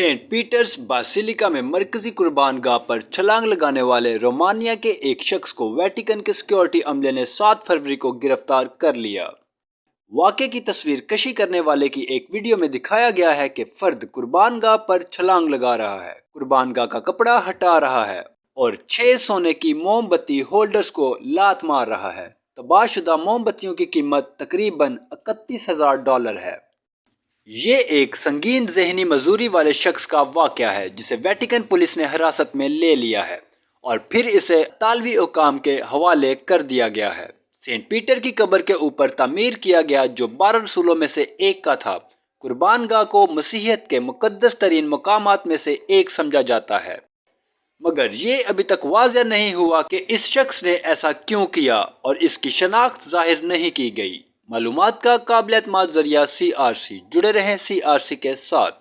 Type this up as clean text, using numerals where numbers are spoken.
Saint Peter's basilica میں مرکزی قربان گاہ پر چھلانگ لگانے والے رومانیہ کے ایک شخص کو ویٹیکن کے سیکیورٹی عملے نے 7 فروری کو گرفتار کر لیا۔ واقعے کی تصویر کشی کرنے والے کی ایک ویڈیو میں دکھایا گیا ہے کہ فرد قربان گاہ پر چھلانگ لگا رہا ہے، قربان گاہ کا کپڑا ہٹا رہا ہے اور 6 سونے کی موم بتی ہولڈرز کو لات مار رہا ہے۔ تباہ شدہ موم بتیوں کی قیمت تقریباً $31,000 ہے۔ یہ ایک سنگین ذہنی معذوری والے شخص کا واقعہ ہے جسے ویٹیکن پولیس نے حراست میں لے لیا ہے اور پھر اسے اطالوی حکام کے حوالے کر دیا گیا ہے۔ سینٹ پیٹر کی قبر کے اوپر تعمیر کیا گیا جو 12 رسولوں میں سے ایک کا تھا، قربان گاہ کو مسیحیت کے مقدس ترین مقامات میں سے ایک سمجھا جاتا ہے، مگر یہ ابھی تک واضح نہیں ہوا کہ اس شخص نے ایسا کیوں کیا اور اس کی شناخت ظاہر نہیں کی گئی۔ معلومات کا قابل اعتماد ذریعہ CRC، جڑے رہیں CRC کے ساتھ۔